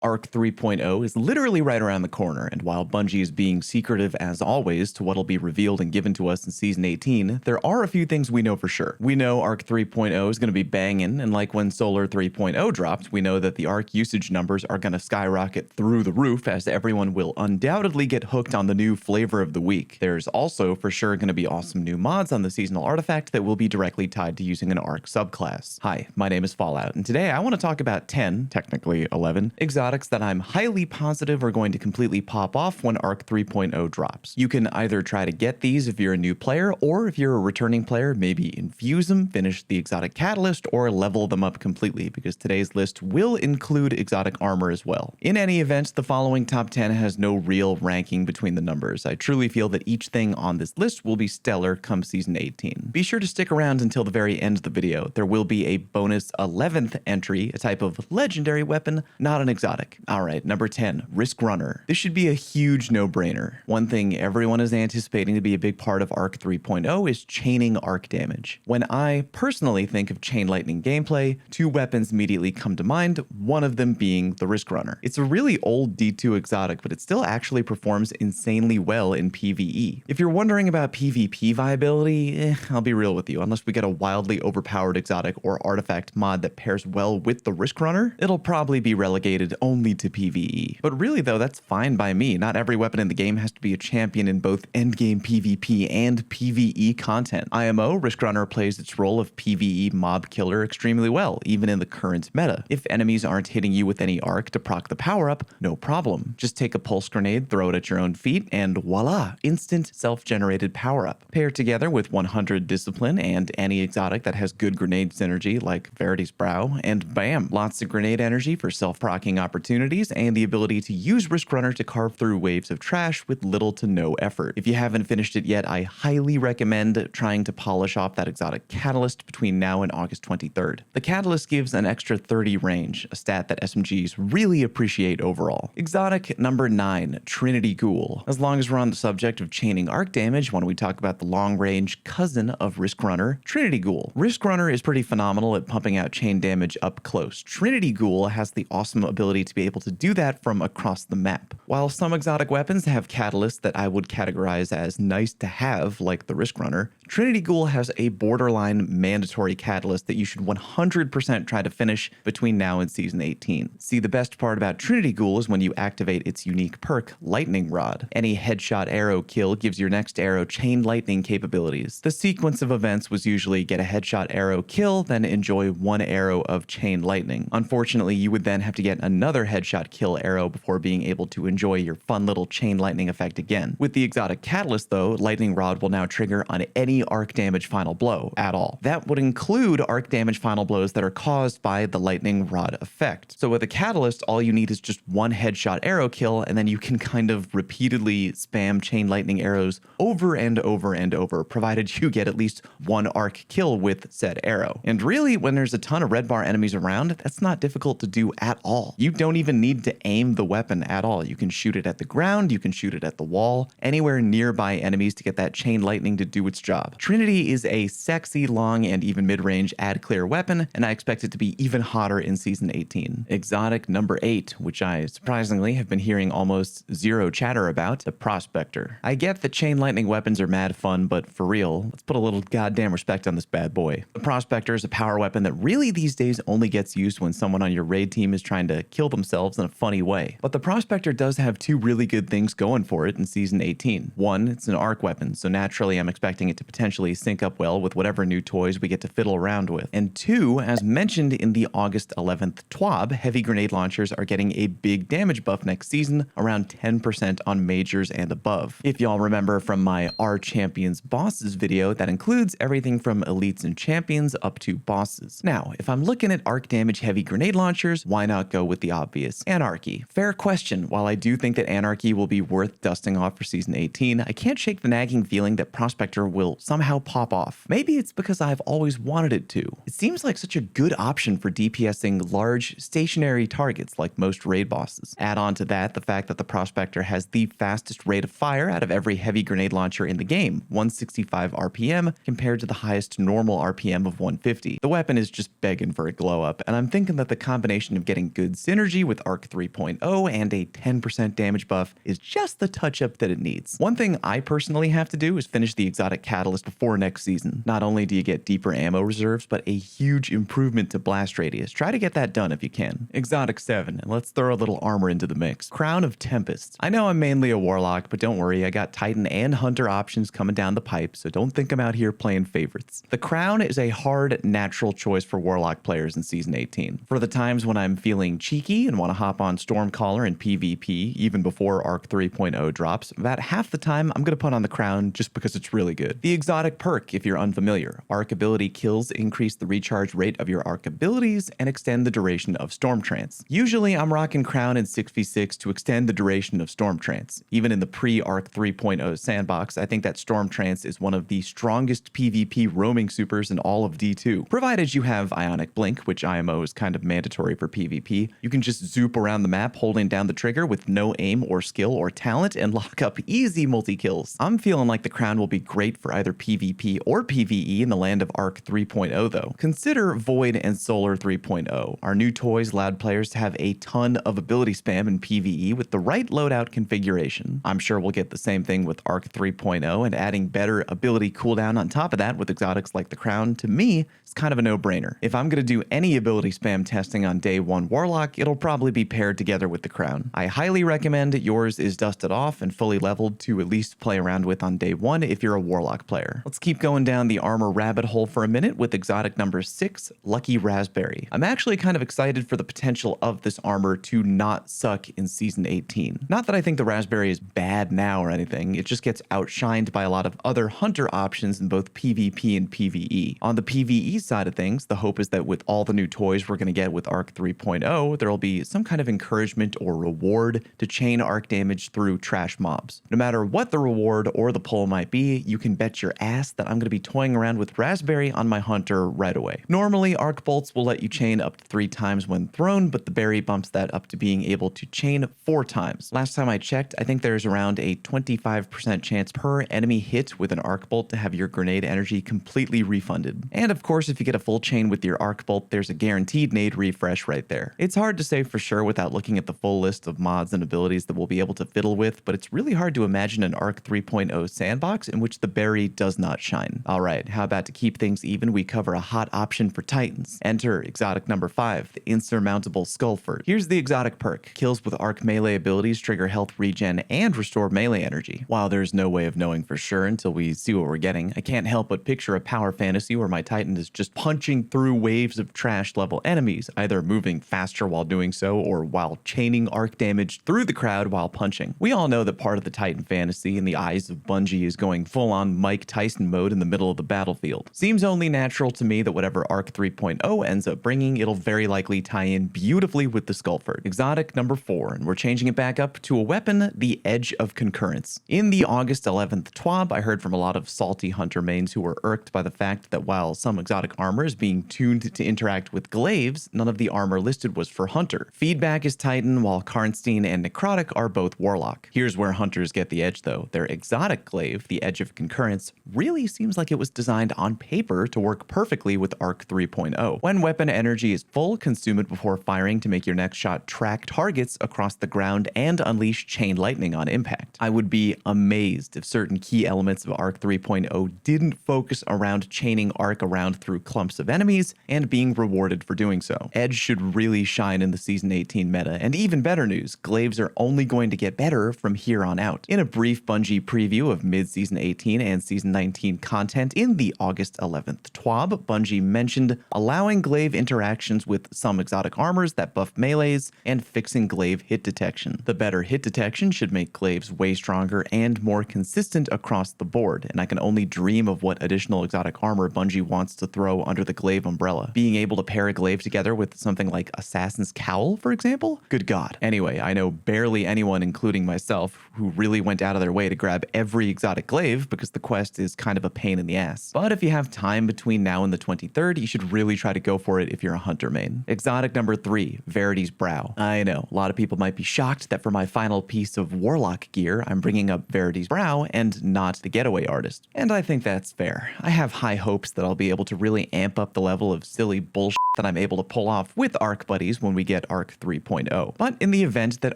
ARC 3.0 is literally right around the corner, and while Bungie is being secretive as always to what'll be revealed and given to us in Season 18, there are a few things we know for sure. We know ARC 3.0 is going to be banging, and like when Solar 3.0 dropped, we know that the ARC usage numbers are going to skyrocket through the roof as everyone will undoubtedly get hooked on the new flavor of the week. There's also for sure going to be awesome new mods on the seasonal artifact that will be directly tied to using an ARC subclass. Hi, my name is Fallout, and today I want to talk about 10, technically 11, exotics that I'm highly positive are going to completely pop off when ARC 3.0 drops. You can either try to get these if you're a new player, or if you're a returning player, maybe infuse them, finish the exotic catalyst, or level them up completely, because today's list will include exotic armor as well. In any event, the following top 10 has no real ranking between the numbers. I truly feel that each thing on this list will be stellar come Season 18. Be sure to stick around until the very end of the video. There will be a bonus 11th entry, a type of legendary weapon, not an exotic. Alright, number 10, Riskrunner. This should be a huge no-brainer. One thing everyone is anticipating to be a big part of ARC 3.0 is chaining arc damage. When I personally think of chain lightning gameplay, two weapons immediately come to mind, one of them being the Riskrunner. It's a really old D2 exotic, but it still actually performs insanely well in PvE. If you're wondering about PvP viability, I'll be real with you, unless we get a wildly overpowered exotic or artifact mod that pairs well with the Riskrunner, it'll probably be relegated only to PvE. But really though, that's fine by me. Not every weapon in the game has to be a champion in both endgame PvP and PvE content. IMO, Riskrunner plays its role of PvE mob killer extremely well, even in the current meta. If enemies aren't hitting you with any arc to proc the power up, no problem. Just take a pulse grenade, throw it at your own feet, and voila, instant self-generated power up. Pair together with 100 discipline and any exotic that has good grenade synergy like Verity's brow, and bam, lots of grenade energy for self-procking opportunities and the ability to use Riskrunner to carve through waves of trash with little to no effort. If you haven't finished it yet, I highly recommend trying to polish off that exotic catalyst between now and August 23rd. The catalyst gives an extra 30 range, a stat that SMGs really appreciate overall. Exotic number 9, Trinity Ghoul. As long as we're on the subject of chaining arc damage, when we talk about the long-range cousin of Riskrunner, Trinity Ghoul. Riskrunner is pretty phenomenal at pumping out chain damage up close. Trinity Ghoul has the awesome ability to be able to do that from across the map. While some exotic weapons have catalysts that I would categorize as nice to have, like the Riskrunner, Trinity Ghoul has a borderline mandatory catalyst that you should 100% try to finish between now and Season 18. See, the best part about Trinity Ghoul is when you activate its unique perk, Lightning Rod. Any headshot arrow kill gives your next arrow chain lightning capabilities. The sequence of events was usually get a headshot arrow kill, then enjoy one arrow of chain lightning. Unfortunately, you would then have to get another headshot kill arrow before being able to enjoy your fun little chain lightning effect again. With the exotic catalyst though, Lightning Rod will now trigger on any arc damage final blow at all. That would include arc damage final blows that are caused by the Lightning Rod effect. So with a catalyst, all you need is just one headshot arrow kill, and then you can kind of repeatedly spam chain lightning arrows over and over and over, provided you get at least one arc kill with said arrow. And really, when there's a ton of red bar enemies around, that's not difficult to do at all. You don't even need to aim the weapon at all. You can shoot it at the ground, you can shoot it at the wall, anywhere nearby enemies to get that chain lightning to do its job. Trinity is a sexy, long, and even mid-range ad clear weapon, and I expect it to be even hotter in Season 18. Exotic number 8, which I surprisingly have been hearing almost zero chatter about, the Prospector. I get that chain lightning weapons are mad fun, but for real, let's put a little goddamn respect on this bad boy. The Prospector is a power weapon that really these days only gets used when someone on your raid team is trying to kill themselves in a funny way. But the Prospector does have two really good things going for it in Season 18. One, it's an arc weapon, so naturally I'm expecting it to potentially sync up well with whatever new toys we get to fiddle around with. And two, as mentioned in the August 11th TWAB, heavy grenade launchers are getting a big damage buff next season, around 10% on majors and above. If y'all remember from my Our Champions Bosses video, that includes everything from elites and champions up to bosses. Now, if I'm looking at arc damage heavy grenade launchers, why not go with the obvious? Anarchy. Fair question. While I do think that Anarchy will be worth dusting off for Season 18, I can't shake the nagging feeling that Prospector will somehow pop off. Maybe it's because I've always wanted it to. It seems like such a good option for DPSing large, stationary targets like most raid bosses. Add on to that the fact that the Prospector has the fastest rate of fire out of every heavy grenade launcher in the game, 165 RPM compared to the highest normal RPM of 150. The weapon is just begging for a glow up, and I'm thinking that the combination of getting good synergy Energy with Arc 3.0 and a 10% damage buff is just the touch-up that it needs. One thing I personally have to do is finish the exotic catalyst before next season. Not only do you get deeper ammo reserves, but a huge improvement to blast radius. Try to get that done if you can. Exotic 7, and let's throw a little armor into the mix. Crown of Tempest. I know I'm mainly a Warlock, but don't worry, I got Titan and Hunter options coming down the pipe, so don't think I'm out here playing favorites. The Crown is a hard, natural choice for Warlock players in Season 18. For the times when I'm feeling cheeky and want to hop on Stormcaller and PvP, even before Arc 3.0 drops, about half the time I'm going to put on the Crown just because it's really good. The exotic perk, if you're unfamiliar. Arc ability kills increase the recharge rate of your Arc abilities and extend the duration of Storm Trance. Usually I'm rocking Crown in 6v6 to extend the duration of Storm Trance. Even in the pre-Arc 3.0 sandbox, I think that Storm Trance is one of the strongest PvP roaming supers in all of D2. Provided you have Ionic Blink, which IMO is kind of mandatory for PvP, you can just zoop around the map holding down the trigger with no aim or skill or talent and lock up easy multi-kills. I'm feeling like the Crown will be great for either PvP or PvE in the land of Arc 3.0 though. Consider Void and Solar 3.0. Our new toys allowed players to have a ton of ability spam in PvE with the right loadout configuration. I'm sure we'll get the same thing with Arc 3.0, and adding better ability cooldown on top of that with exotics like the Crown, to me, is kind of a no-brainer. If I'm going to do any ability spam testing on day 1 Warlock, it'll probably be paired together with the Crown. I highly recommend yours is dusted off and fully leveled to at least play around with on day 1 if you're a Warlock player. Let's keep going down the armor rabbit hole for a minute with exotic number 6, Lucky Raspberry. I'm actually kind of excited for the potential of this armor to not suck in Season 18. Not that I think the Raspberry is bad now or anything, it just gets outshined by a lot of other Hunter options in both PvP and PvE. On the PvE side of things, the hope is that with all the new toys we're going to get with Arc 3.0, there will be some kind of encouragement or reward to chain arc damage through trash mobs. No matter what the reward or the pull might be, you can bet your ass that I'm going to be toying around with Raspberry on my Hunter right away. Normally, arc bolts will let you chain up to 3 times when thrown, but the berry bumps that up to being able to chain 4 times. Last time I checked, I think there's around a 25% chance per enemy hit with an arc bolt to have your grenade energy completely refunded. And of course, if you get a full chain with your arc bolt, there's a guaranteed nade refresh right there. It's hard to say for sure without looking at the full list of mods and abilities that we'll be able to fiddle with, but it's really hard to imagine an Arc 3.0 sandbox in which the berry does not shine. Alright, how about to keep things even, we cover a hot option for Titans. Enter exotic number 5, the insurmountable Skullfort. Here's the exotic perk. Kills with arc melee abilities trigger health regen and restore melee energy. While there's no way of knowing for sure until we see what we're getting, I can't help but picture a power fantasy where my Titan is just punching through waves of trash level enemies, either moving faster while doing so or while chaining arc damage through the crowd while punching. We all know that part of the Titan fantasy in the eyes of Bungie is going full on Mike Tyson mode in the middle of the battlefield. Seems only natural to me that whatever Arc 3.0 ends up bringing, it'll very likely tie in beautifully with the Skullfort. Exotic number 4, and we're changing it back up to a weapon, the Edge of Concurrence. In the August 11th TWAB, I heard from a lot of salty Hunter mains who were irked by the fact that while some exotic armor is being tuned to interact with glaives, none of the armor listed was for Hunter. Feedback is Titan, while Karnstein and Necrotic are both Warlock. Here's where Hunters get the edge though. Their exotic glaive, the Edge of Concurrence, really seems like it was designed on paper to work perfectly with Arc 3.0. When weapon energy is full, consume it before firing to make your next shot track targets across the ground and unleash chain lightning on impact. I would be amazed if certain key elements of Arc 3.0 didn't focus around chaining arc around through clumps of enemies and being rewarded for doing so. Edge should really shine in the Season 18 meta, and even better news, glaives are only going to get better from here on out. In a brief Bungie preview of mid-Season 18 and Season 19 content in the August 11th TWAB, Bungie mentioned allowing glaive interactions with some exotic armors that buff melees and fixing glaive hit detection. The better hit detection should make glaives way stronger and more consistent across the board, and I can only dream of what additional exotic armor Bungie wants to throw under the glaive umbrella. Being able to pair a glaive together with something like Assassin's Cowl, for example? Good God. Anyway, I know barely anyone, including myself, who really went out of their way to grab every exotic glaive because the quest is kind of a pain in the ass. But if you have time between now and the 23rd, you should really try to go for it if you're a Hunter main. Exotic number 3, Verity's Brow. I know, a lot of people might be shocked that for my final piece of Warlock gear, I'm bringing up Verity's Brow and not the Getaway Artist. And I think that's fair. I have high hopes that I'll be able to really really amp up the level of silly bullshit that I'm able to pull off with Arc Buddies when we get Arc 3.0. But in the event that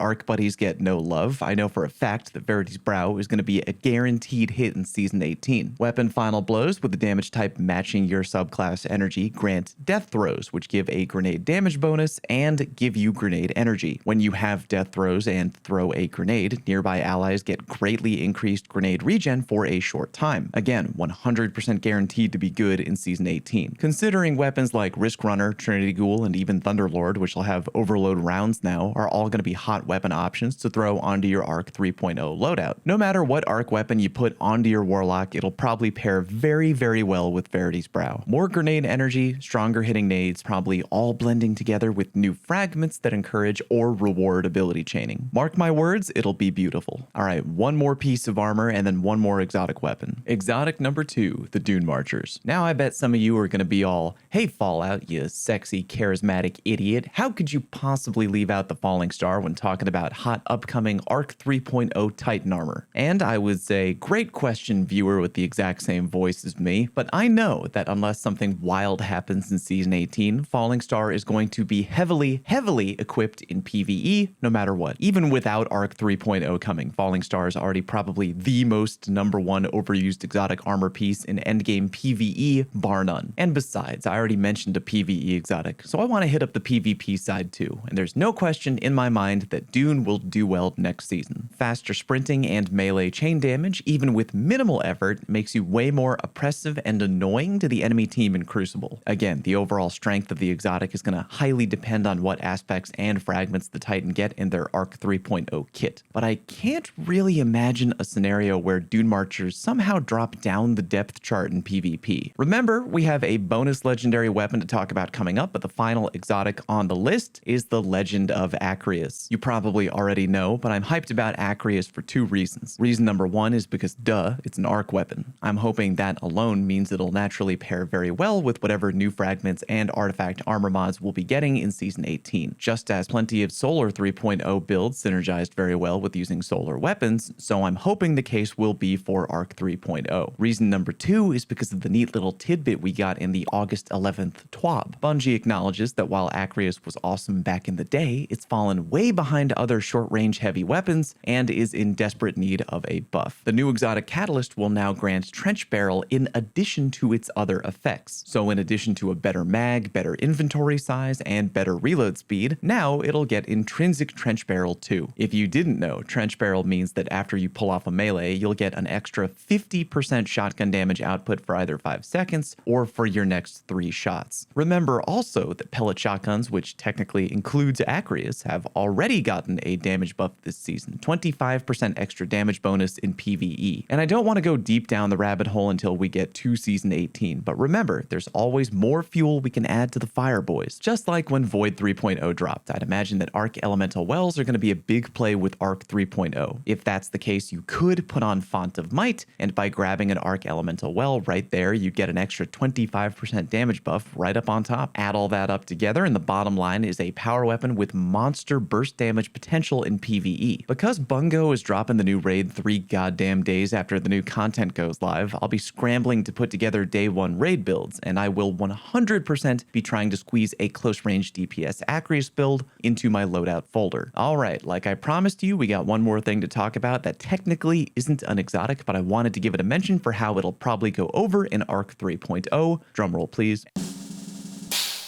Arc Buddies get no love, I know for a fact that Verity's Brow is going to be a guaranteed hit in Season 18. Weapon final blows with the damage type matching your subclass energy grant death throws, which give a grenade damage bonus and give you grenade energy. When you have death throws and throw a grenade, nearby allies get greatly increased grenade regen for a short time. Again, 100% guaranteed to be good in Season 18. Considering weapons like Riskrunner, Trinity Ghoul, and even Thunderlord, which will have overload rounds now, are all going to be hot weapon options to throw onto your Arc 3.0 loadout. No matter what Arc weapon you put onto your Warlock, it'll probably pair very, very well with Verity's Brow. More grenade energy, stronger hitting nades, probably all blending together with new fragments that encourage or reward ability chaining. Mark my words, it'll be beautiful. Alright, one more piece of armor and then one more exotic weapon. Exotic number 2, the Dune Marchers. Now I bet some of you are going to be all, hey Fallout, you sexy charismatic idiot, how could you possibly leave out the Falling Star when talking about hot upcoming Arc 3.0 Titan armor? And I would say, great question, viewer with the exact same voice as me, but I know that unless something wild happens in Season 18, Falling Star is going to be heavily equipped in PvE no matter what. Even without Arc 3.0 coming, Falling Star is already probably the most #1 overused exotic armor piece in endgame PvE, bar none. And besides, I already mentioned a PvE exotic, so I want to hit up the PvP side too, and there's no question in my mind that Dune will do well next season. Faster sprinting and melee chain damage, even with minimal effort, makes you way more oppressive and annoying to the enemy team in Crucible. Again, the overall strength of the exotic is going to highly depend on what aspects and fragments the Titan get in their Arc 3.0 kit, but I can't really imagine a scenario where Dune Marchers somehow drop down the depth chart in PvP. Remember, we have a bonus legendary weapon to talk about coming up, but the final exotic on the list is the Legend of Acrius. You probably already know, but I'm hyped about Acrius for 2 reasons. Reason number 1 is because duh, it's an arc weapon. I'm hoping that alone means it'll naturally pair very well with whatever new fragments and artifact armor mods we'll be getting in Season 18. Just as plenty of Solar 3.0 builds synergized very well with using solar weapons, so I'm hoping the case will be for Arc 3.0. Reason number 2 is because of the neat little tidbit we got in the August 11th TWAB. Bungie acknowledges that while Acrius was awesome back in the day, it's fallen way behind other short-range heavy weapons and is in desperate need of a buff. The new exotic catalyst will now grant Trench Barrel in addition to its other effects. So in addition to a better mag, better inventory size, and better reload speed, now it'll get intrinsic Trench Barrel too. If you didn't know, Trench Barrel means that after you pull off a melee, you'll get an extra 50% shotgun damage output for either 5 seconds or for your next 3 shots. Remember also that pellet shotguns, which technically includes Acrius, have already gotten a damage buff this season, 25% extra damage bonus in PvE. And I don't want to go deep down the rabbit hole until we get to Season 18, but remember, there's always more fuel we can add to the fire, boys. Just like when Void 3.0 dropped, I'd imagine that Arc Elemental Wells are going to be a big play with Arc 3.0. If that's the case, you could put on Font of Might, and by grabbing an Arc Elemental Well right there, you get an extra 25% damage buff right up on top. Add all that up together, and the bottom line is a power weapon with monster burst damage potential in PvE. Because Bungo is dropping the new raid 3 goddamn days after the new content goes live, I'll be scrambling to put together day 1 raid builds, and I will 100% be trying to squeeze a close range DPS Acrius build into my loadout folder. Alright, like I promised you, we got one more thing to talk about that technically isn't an exotic, but I wanted to give it a mention for how it'll probably go over in Arc 3.0. Drumroll please.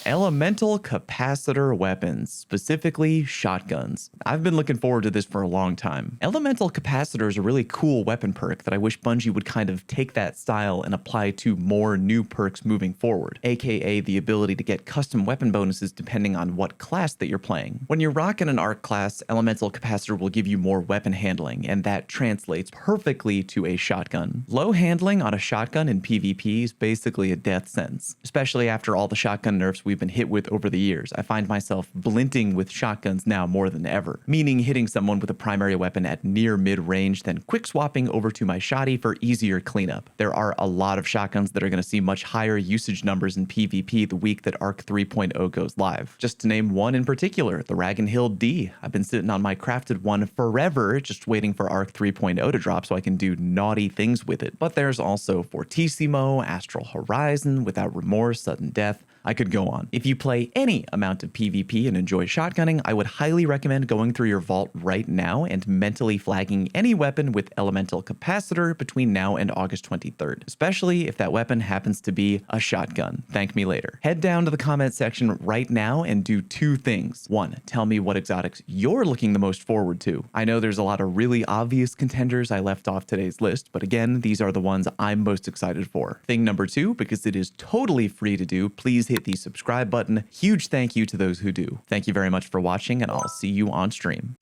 Elemental capacitor weapons, specifically shotguns. I've been looking forward to this for a long time. Elemental capacitor is a really cool weapon perk that I wish Bungie would kind of take that style and apply to more new perks moving forward, aka the ability to get custom weapon bonuses depending on what class that you're playing. When you're rocking an arc class, elemental capacitor will give you more weapon handling, and that translates perfectly to a shotgun. Low handling on a shotgun in PvP is basically a death sentence, especially after all the shotgun nerfs we've we've been hit with over the years, I find myself blinting with shotguns now more than ever, meaning hitting someone with a primary weapon at near mid-range, then quick swapping over to my shotty for easier cleanup. There are a lot of shotguns that are going to see much higher usage numbers in PvP the week that ARC 3.0 goes live. Just to name one in particular, the Rag & Hill D. I've been sitting on my crafted one forever, just waiting for ARC 3.0 to drop so I can do naughty things with it. But there's also Fortissimo, Astral Horizon, Without Remorse, Sudden Death. I could go on. If you play any amount of PvP and enjoy shotgunning, I would highly recommend going through your vault right now and mentally flagging any weapon with elemental capacitor between now and August 23rd, especially if that weapon happens to be a shotgun. Thank me later. Head down to the comment section right now and do two things. One, tell me what exotics you're looking the most forward to. I know there's a lot of really obvious contenders I left off today's list, but again, these are the ones I'm most excited for. Thing number two, because it is totally free to do, please hit the subscribe button. Huge thank you to those who do. Thank you very much for watching, and I'll see you on stream.